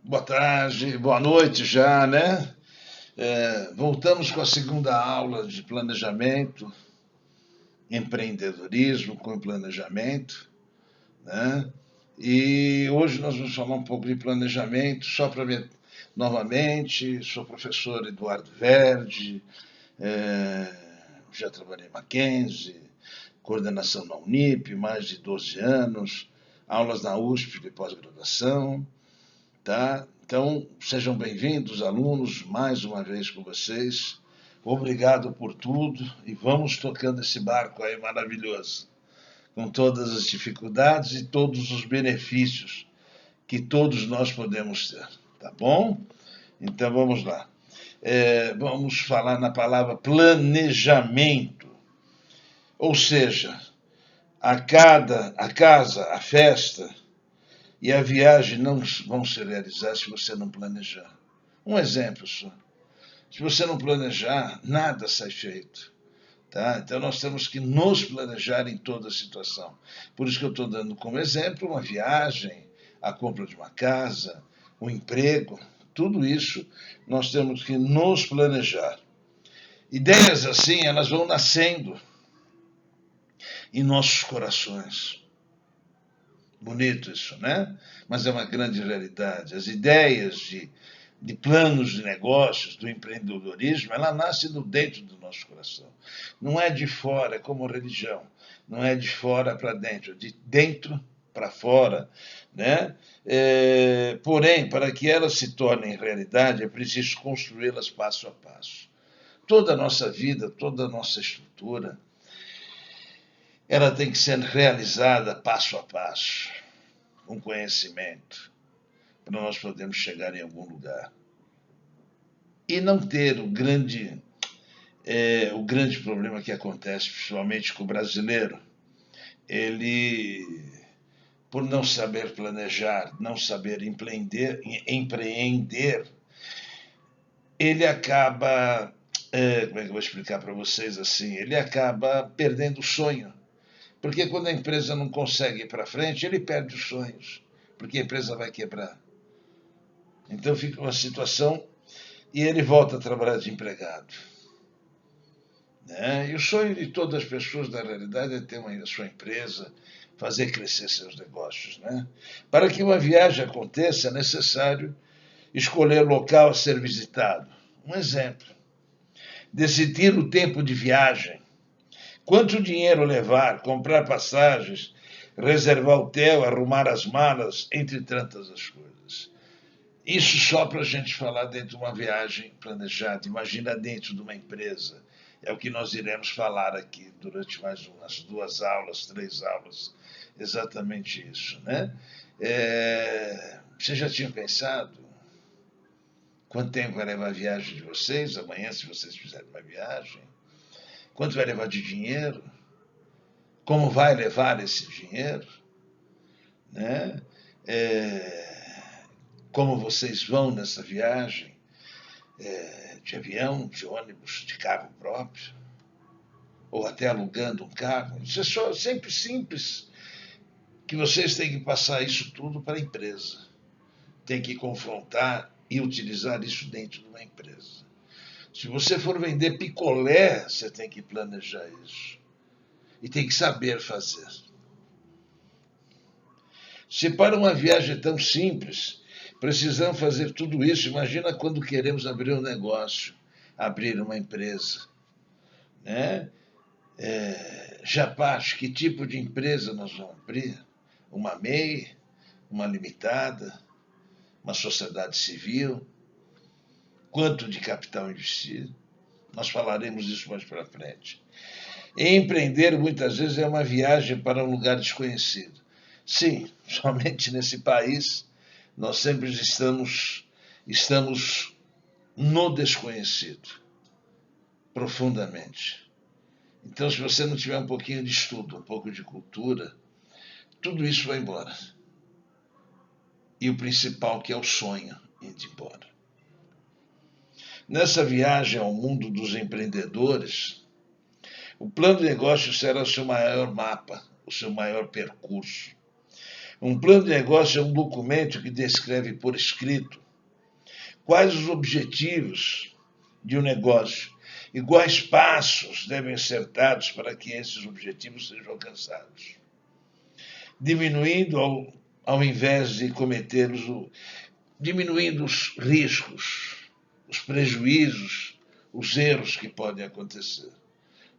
Boa tarde, boa noite já, né? Voltamos com a segunda aula de planejamento, empreendedorismo com planejamento, né? E hoje nós vamos falar um pouco de planejamento, só para ver novamente, sou professor Eduardo Verde, é, já trabalhei em Mackenzie, coordenação na Unip, mais de 12 anos, aulas na USP de pós-graduação, tá? Então, sejam bem-vindos, alunos, mais uma vez com vocês. Obrigado por tudo e vamos tocando esse barco aí maravilhoso, com todas as dificuldades e todos os benefícios que todos nós podemos ter, tá bom? Então, vamos lá. Vamos falar na palavra planejamento, ou seja, a casa, a festa e a viagem não vão se realizar se você não planejar. Um exemplo só. Se você não planejar, nada sai feito. Tá? Então nós temos que nos planejar em toda situação. Por isso que eu estou dando como exemplo uma viagem, a compra de uma casa, um emprego, tudo isso nós temos que nos planejar. Ideias assim, elas vão nascendo em nossos corações. Bonito isso, né? Mas é uma grande realidade. As ideias de planos de negócios, do empreendedorismo, ela nasce do dentro do nosso coração. Não é de fora, é como religião. Não é de fora para dentro, é de dentro para fora, né? Porém, para que elas se tornem realidade, é preciso construí-las passo a passo. Toda a nossa vida, toda a nossa estrutura, ela tem que ser realizada passo a passo, com conhecimento, para nós podermos chegar em algum lugar. E não ter o grande problema que acontece, principalmente com o brasileiro. Ele, por não saber planejar, não saber empreender, ele acaba, como é que eu vou explicar para vocês assim, ele acaba perdendo o sonho. Porque quando a empresa não consegue ir para frente, ele perde os sonhos, porque a empresa vai quebrar. Então fica uma situação e ele volta a trabalhar de empregado. Né? E o sonho de todas as pessoas, na realidade, é ter a sua empresa, fazer crescer seus negócios. Né? Para que uma viagem aconteça, é necessário escolher o local a ser visitado. Um exemplo, decidir o tempo de viagem, quanto dinheiro levar, comprar passagens, reservar hotel, arrumar as malas, entre tantas as coisas. Isso só para a gente falar dentro de uma viagem planejada. Imagina dentro de uma empresa. É o que nós iremos falar aqui durante mais umas 2 aulas, 3 aulas. Exatamente isso, né? Você já tinha pensado quanto tempo vai levar a viagem de vocês amanhã, se vocês fizerem uma viagem? Quanto vai levar de dinheiro? Como vai levar esse dinheiro? Né? Como vocês vão nessa viagem? De avião, de ônibus, de carro próprio? Ou até alugando um carro? Isso é só sempre simples, que vocês têm que passar isso tudo para a empresa. Tem que confrontar e utilizar isso dentro de uma empresa. Se você for vender picolé, você tem que planejar isso. E tem que saber fazer. Se para uma viagem tão simples, precisamos fazer tudo isso, imagina quando queremos abrir um negócio, abrir uma empresa. Né? Japaz, que tipo de empresa nós vamos abrir? Uma MEI, uma limitada, uma sociedade civil? Quanto de capital investir? Nós falaremos disso mais para frente. E empreender muitas vezes é uma viagem para um lugar desconhecido. Sim, somente nesse país nós sempre estamos no desconhecido, profundamente. Então, se você não tiver um pouquinho de estudo, um pouco de cultura, tudo isso vai embora. E o principal, que é o sonho, indo embora. Nessa viagem ao mundo dos empreendedores, o plano de negócio será o seu maior mapa, o seu maior percurso. Um plano de negócio é um documento que descreve por escrito quais os objetivos de um negócio e quais passos devem ser dados para que esses objetivos sejam alcançados, diminuindo ao invés de cometê-los, diminuindo os riscos, os prejuízos, os erros que podem acontecer,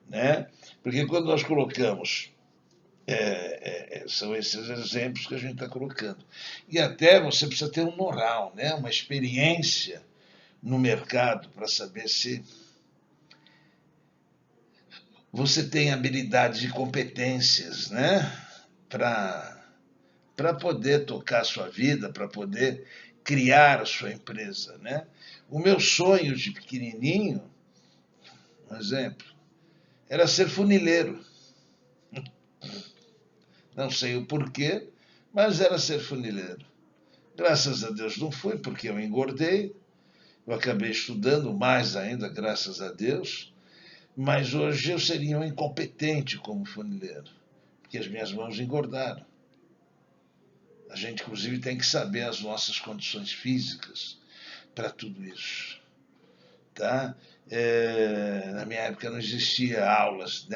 né? Porque quando nós colocamos, são esses exemplos que a gente está colocando. E até você precisa ter um know-how, né? Uma experiência no mercado para saber se você tem habilidades e competências, né? Para poder tocar a sua vida, para poder criar a sua empresa, né? O meu sonho de pequenininho, um exemplo, era ser funileiro. Não sei o porquê, mas era ser funileiro. Graças a Deus não fui, porque eu engordei. Eu acabei estudando mais ainda, graças a Deus. Mas hoje eu seria um incompetente como funileiro, porque as minhas mãos engordaram. A gente, inclusive, tem que saber as nossas condições físicas para tudo isso. Tá? Na minha época não existia aulas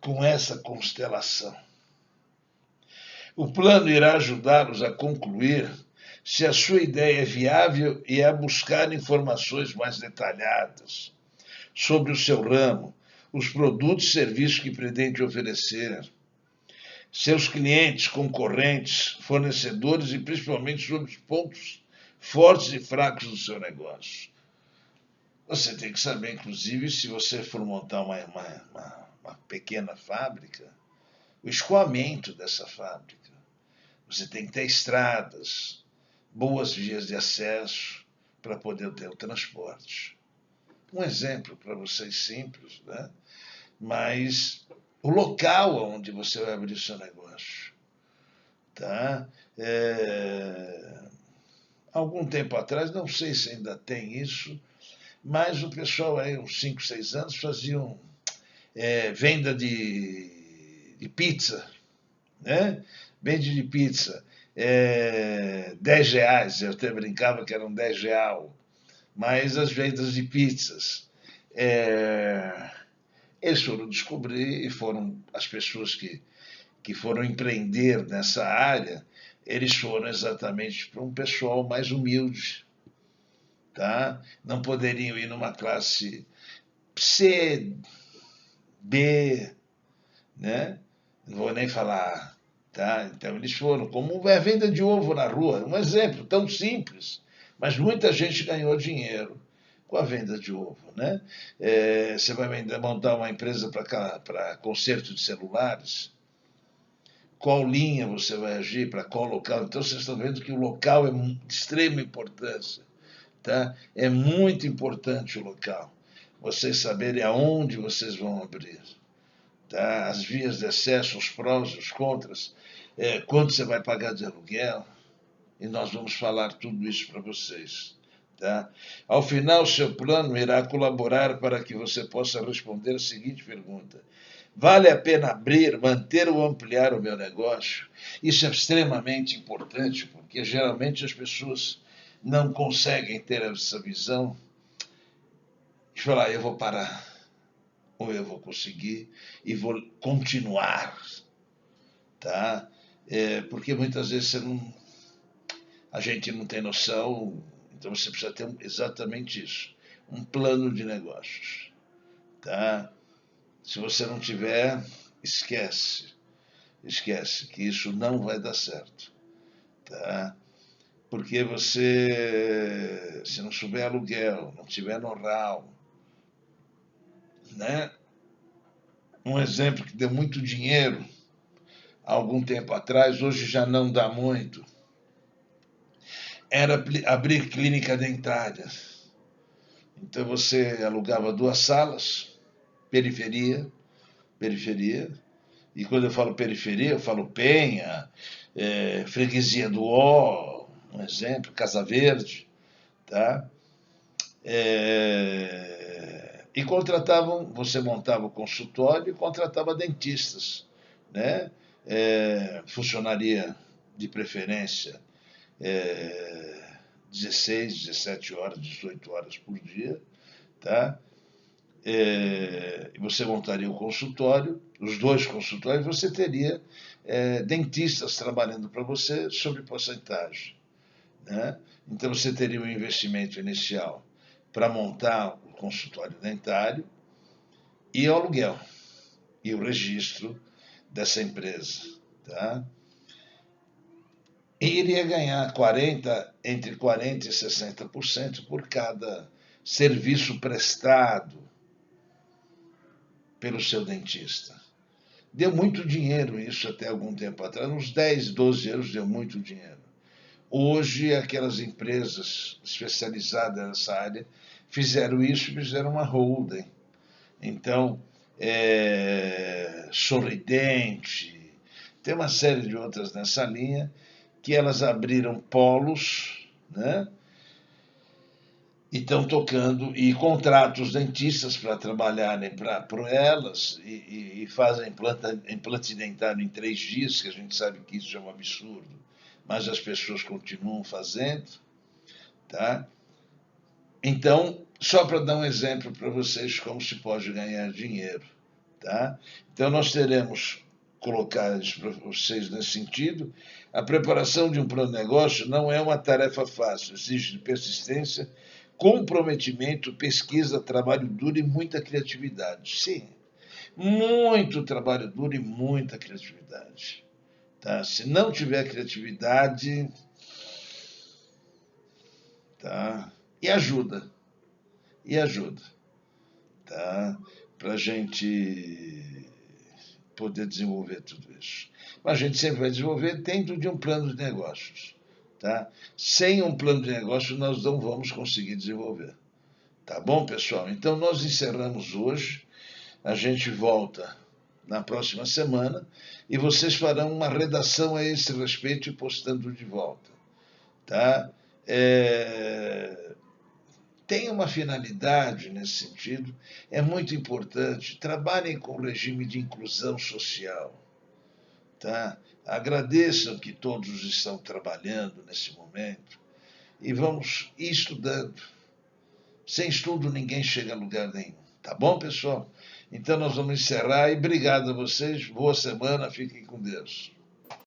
com essa constelação. O plano irá ajudá-los a concluir se a sua ideia é viável e a buscar informações mais detalhadas sobre o seu ramo, os produtos e serviços que pretende oferecer, seus clientes, concorrentes, fornecedores e principalmente sobre os pontos fortes e fracos do seu negócio. Você tem que saber, inclusive, se você for montar uma pequena fábrica, o escoamento dessa fábrica. Você tem que ter estradas, boas vias de acesso para poder ter o transporte. Um exemplo para vocês simples, né? Mas o local onde você vai abrir o seu negócio. Tá? Algum tempo atrás, não sei se ainda tem isso, mas o pessoal aí, uns 5, 6 anos, faziam venda de pizza, né? Vende de pizza. R$ 10, eu até brincava que eram R$ 10, mas as vendas de pizzas. Eles foram descobrir e foram as pessoas que foram empreender nessa área, eles foram exatamente para um pessoal mais humilde, tá? Não poderiam ir numa classe C, B, né? Não vou nem falar, tá? Então eles foram como a venda de ovo na rua, um exemplo tão simples, mas muita gente ganhou dinheiro com a venda de ovo, né? Você vai montar uma empresa para conserto de celulares, qual linha você vai agir, para qual local. Então vocês estão vendo que o local é de extrema importância, tá? É muito importante o local. Vocês saberem aonde vocês vão abrir, tá? As vias de acesso, os prós, os contras, quanto você vai pagar de aluguel, e nós vamos falar tudo isso para vocês. Tá? Ao final, seu plano irá colaborar para que você possa responder a seguinte pergunta: vale a pena abrir, manter ou ampliar o meu negócio? Isso é extremamente importante, porque geralmente as pessoas não conseguem ter essa visão de falar, eu vou parar, ou eu vou conseguir e vou continuar. Tá? Porque muitas vezes a gente não tem noção. Então você precisa ter exatamente isso, um plano de negócios, tá? Se você não tiver, esquece que isso não vai dar certo, tá? Porque se não souber aluguel, não tiver know-how, né? Um exemplo que deu muito dinheiro há algum tempo atrás, hoje já não dá muito, era abrir clínica dentária. Então você alugava 2 salas, periferia, e quando eu falo periferia, eu falo Penha, Freguesia do Ó, um exemplo, Casa Verde, tá? E você montava o consultório e contratava dentistas, né? funcionaria de preferência 16, 17 horas, 18 horas por dia, tá? E você montaria o consultório, os dois consultórios, você teria dentistas trabalhando para você sob porcentagem, né? Então você teria um investimento inicial para montar o consultório dentário e o aluguel e o registro dessa empresa, tá? E iria ganhar entre 40% e 60% por cada serviço prestado pelo seu dentista. Deu muito dinheiro isso até algum tempo atrás, uns 10, 12 anos deu muito dinheiro. Hoje, aquelas empresas especializadas nessa área fizeram isso e fizeram uma holding. Então, Sorridente, tem uma série de outras nessa linha, que elas abriram polos, né? E estão tocando, e contratos dentistas para trabalharem para elas, e fazem implante dentário em 3 dias, que a gente sabe que isso é um absurdo, mas as pessoas continuam fazendo, tá? Então, só para dar um exemplo para vocês como se pode ganhar dinheiro, tá? Então, nós teremos colocar isso para vocês nesse sentido. A preparação de um plano de negócio não é uma tarefa fácil, exige persistência, comprometimento, pesquisa, trabalho duro e muita criatividade. Sim, muito trabalho duro e muita criatividade. Tá? Se não tiver criatividade, tá? E ajuda, tá? Para a gente poder desenvolver tudo isso. Mas a gente sempre vai desenvolver dentro de um plano de negócios. Tá? Sem um plano de negócio, nós não vamos conseguir desenvolver. Tá bom, pessoal? Então, nós encerramos hoje. A gente volta na próxima semana e vocês farão uma redação a esse respeito e postando de volta. Tá? Tem uma finalidade nesse sentido, é muito importante. Trabalhem com o regime de inclusão social. Tá? Agradeçam que todos estão trabalhando nesse momento e vamos ir estudando. Sem estudo ninguém chega a lugar nenhum. Tá bom, pessoal? Então nós vamos encerrar e obrigado a vocês. Boa semana, fiquem com Deus.